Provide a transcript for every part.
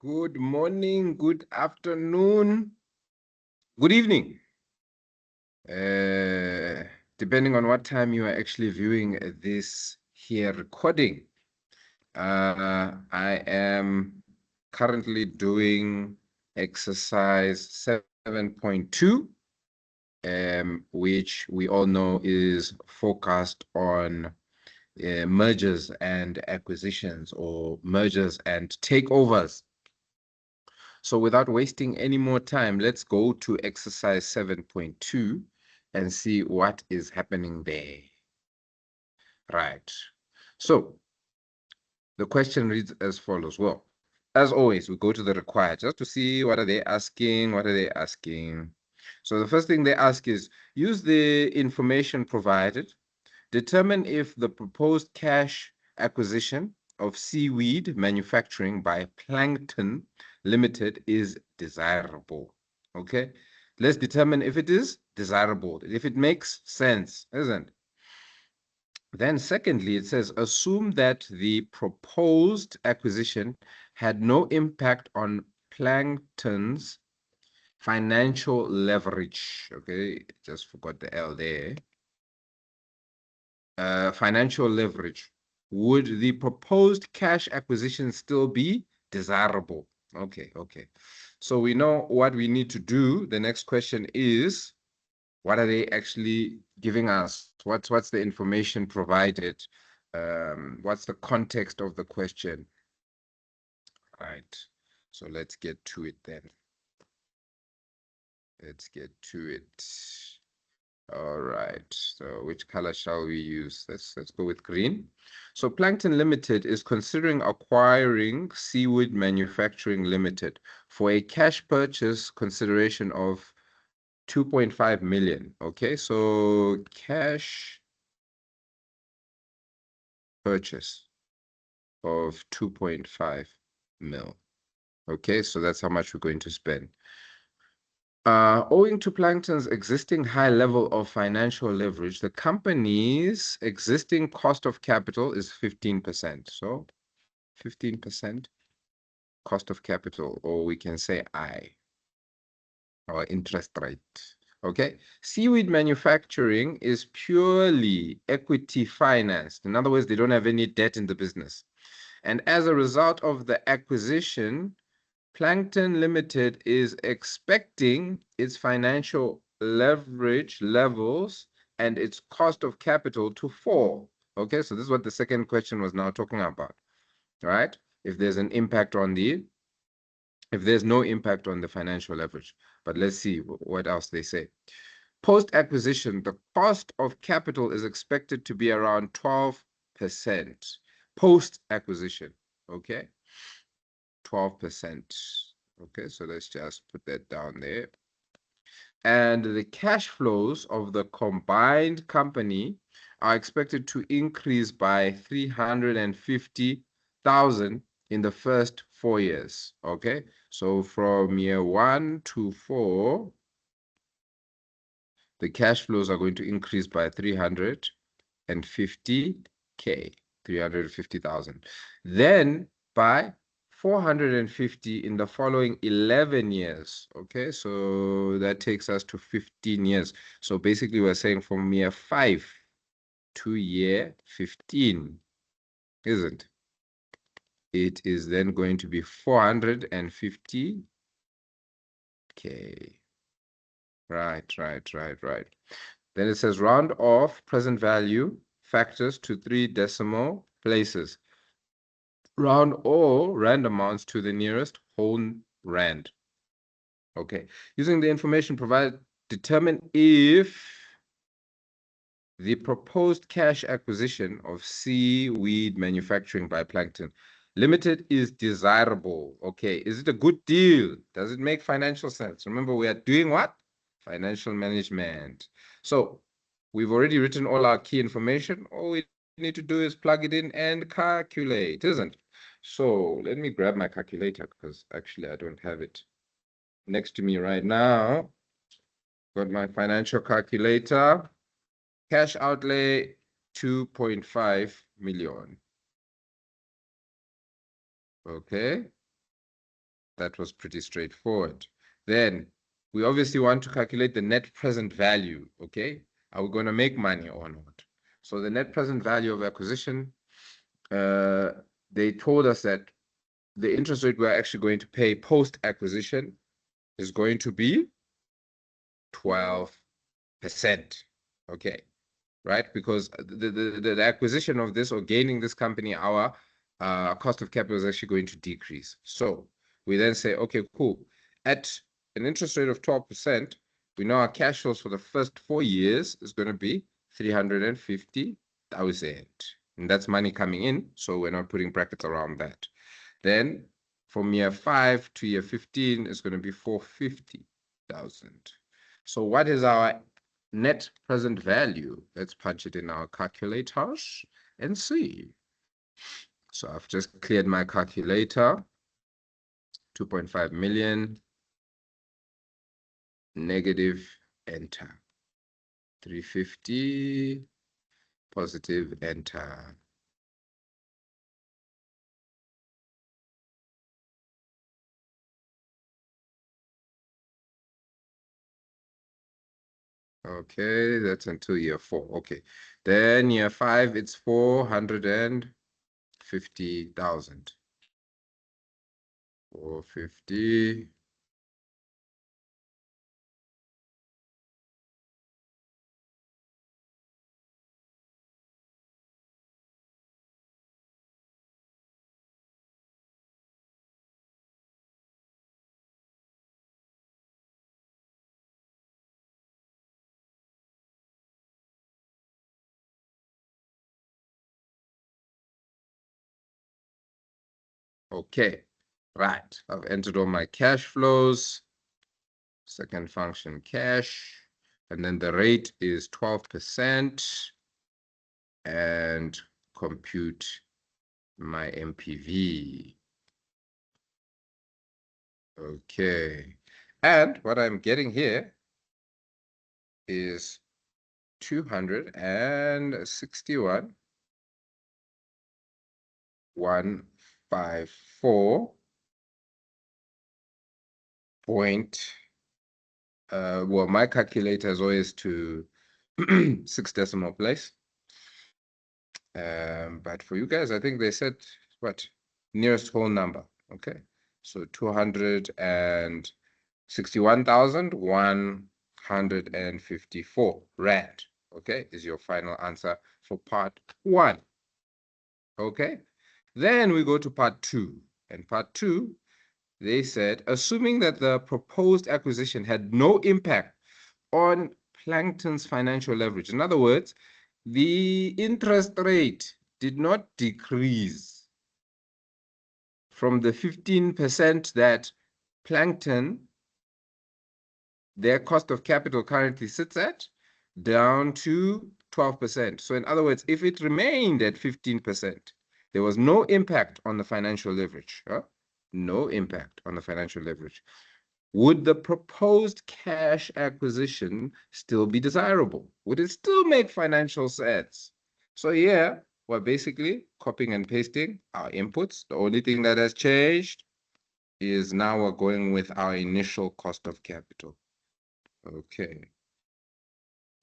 Good morning, good afternoon, good evening. Depending on what time you are actually viewing this here recording. I am currently doing exercise 7.2, which we all know is focused on mergers and acquisitions or mergers and takeovers. So without wasting any more time, let's go to exercise 7.2 and see what is happening there. Right. So the question reads as follows. Well, as always, we go to the required just to see what are they asking, what are they asking. So the first thing they ask is use the information provided. Determine if the proposed cash acquisition of seaweed manufacturing by Plankton Limited is desirable. Okay, let's determine if it is desirable, if it makes sense, isn't it? Then secondly, it says, assume that the proposed acquisition had no impact on Plankton's financial leverage. Okay, just forgot the L there. Financial leverage. Would the proposed cash acquisition still be desirable? Okay. So we know what we need to do. The next question is, what are they actually giving us? What's the information provided? What's the context of the question? Right. So let's get to it then. Let's get to it. All right, so which color shall we use? Let's go with green. So Plankton Limited is considering acquiring Seaweed Manufacturing Limited for a cash purchase consideration of 2.5 million. Okay, so cash purchase of 2.5 mil. Okay, so that's how much we're going to spend. Owing to Plankton's existing high level of financial leverage, the company's existing cost of capital is 15%. So 15% cost of capital, or we can say I, or interest rate. Okay. Seaweed manufacturing is purely equity financed. In other words, they don't have any debt in the business. And as a result of the acquisition, Plankton Limited is expecting its financial leverage levels and its cost of capital to fall. Okay, so this is what the second question was now talking about, right? If there's no impact on the financial leverage. But let's see what else they say. Post-acquisition, the cost of capital is expected to be around 12% post-acquisition, okay? 12%. Okay, so let's just put that down there. And the cash flows of the combined company are expected to increase by 350,000 in the first 4 years. Okay, so from year 1 to 4, the cash flows are going to increase by 350K, 350,000. Then by 450 in the following 11 years. Okay, so that takes us to 15 years. So basically we're saying from year 5 to year 15, isn't it? It is then going to be 450K. Right. Then it says round off present value factors to 3 decimal places. Round all rand amounts to the nearest whole rand. Okay. Using the information provided, determine if the proposed cash acquisition of seaweed manufacturing by Plankton Limited is desirable. Okay. Is it a good deal? Does it make financial sense? Remember, we are doing what? Financial management. So we've already written all our key information. All we need to do is plug it in and calculate, isn't it? So let me grab my calculator because actually I don't have it next to me right now. Got my financial calculator. Cash outlay 2.5 million. Okay. That was pretty straightforward. Then we obviously want to calculate the net present value, okay? Are we going to make money or not? So the net present value of acquisition, they told us that the interest rate we're actually going to pay post-acquisition is going to be 12%, okay? Right? Because the acquisition of this or gaining this company, our cost of capital is actually going to decrease. So we then say, okay, cool. At an interest rate of 12%, we know our cash flows for the first 4 years is going to be 350,000. And that's money coming in. So we're not putting brackets around that. Then from year 5 to year 15 is going to be 450,000. So what is our net present value? Let's punch it in our calculators and see. So I've just cleared my calculator. 2.5 million, negative, enter. 350, positive, enter. Okay, that's until year 4. Okay. Then year 5, it's 450,000. 450. Okay, right. I've entered all my cash flows. Second function, cash. And then the rate is 12%. And compute my MPV. Okay. And what I'm getting here is 261,154 point, well, my calculator is always to 6 decimal place. But for you guys, I think they said what? Nearest whole number. Okay. So 261,154 rand. Okay, is your final answer for part 1. Okay. Then we go to part 2. And part 2, they said, assuming that the proposed acquisition had no impact on Plankton's financial leverage. In other words, the interest rate did not decrease from the 15% that Plankton, their cost of capital currently sits at, down to 12%. So in other words, if it remained at 15%, there was no impact on the financial leverage. No impact on the financial leverage. Would the proposed cash acquisition still be desirable? Would it still make financial sense? So yeah, we're basically copying and pasting our inputs. The only thing that has changed is now we're going with our initial cost of capital. Okay.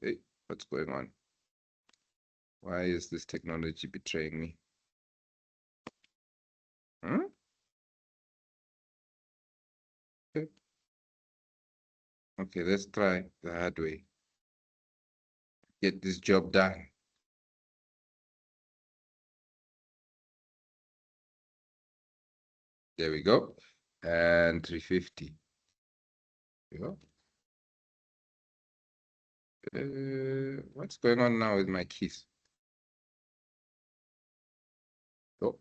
Hey, what's going on? Why is this technology betraying me? Hmm? Okay. Okay, let's try the hard way. Get this job done. There we go. And 350. Yeah. What's going on now with my keys? Oh,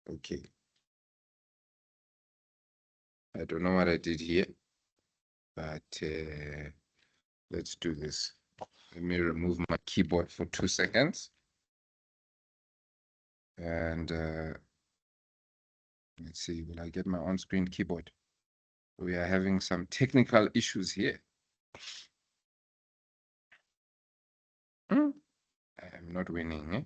okay. I don't know what I did here, but let's do this. Let me remove my keyboard for 2 seconds. And let's see, will I get my on-screen keyboard? We are having some technical issues here. I am not winning.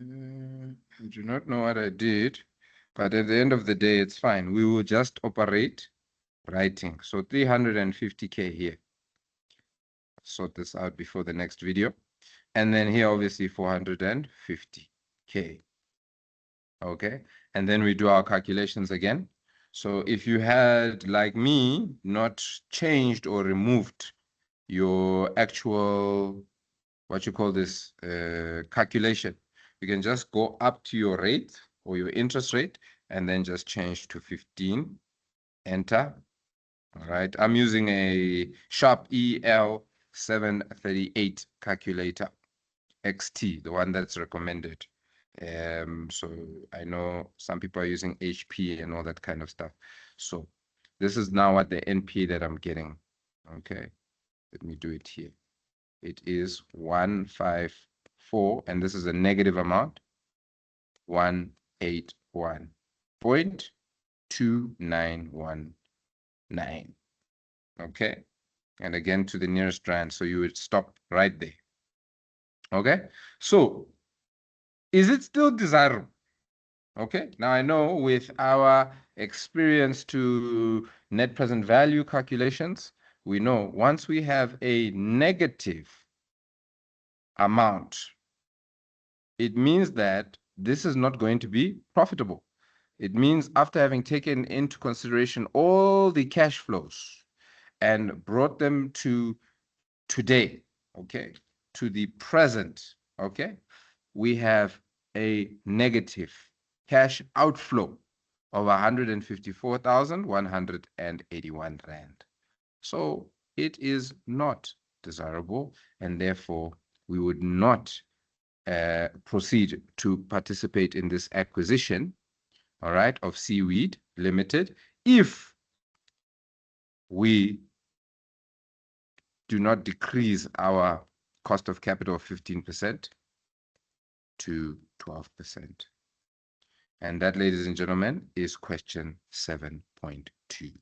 I do not know what I did, but at the end of the day, it's fine. We will just operate writing. So 350K here. Sort this out before the next video. And then here, obviously, 450K. Okay. And then we do our calculations again. So if you had, like me, not changed or removed your actual, what you call this, calculation, you can just go up to your rate or your interest rate and then just change to 15, enter. All right. I'm using a Sharp EL738 calculator XT, the one that's recommended. So I know some people are using HP and all that kind of stuff. So this is now what the NP that I'm getting. Okay, let me do it here. It is 154, and this is a negative amount, 181.2919. Okay, and again to the nearest rand. So you would stop right there. Okay, so is it still desirable? Okay, now I know with our experience to net present value calculations, we know once we have a negative amount, it means that this is not going to be profitable. It means after having taken into consideration all the cash flows and brought them to today, okay, to the present, okay, we have a negative cash outflow of 154,181 rand. So it is not desirable, and therefore we would not proceed to participate in this acquisition, all right, of Seaweed Limited if we do not decrease our cost of capital of 15% to 12%. And that, ladies and gentlemen, is question 7.2.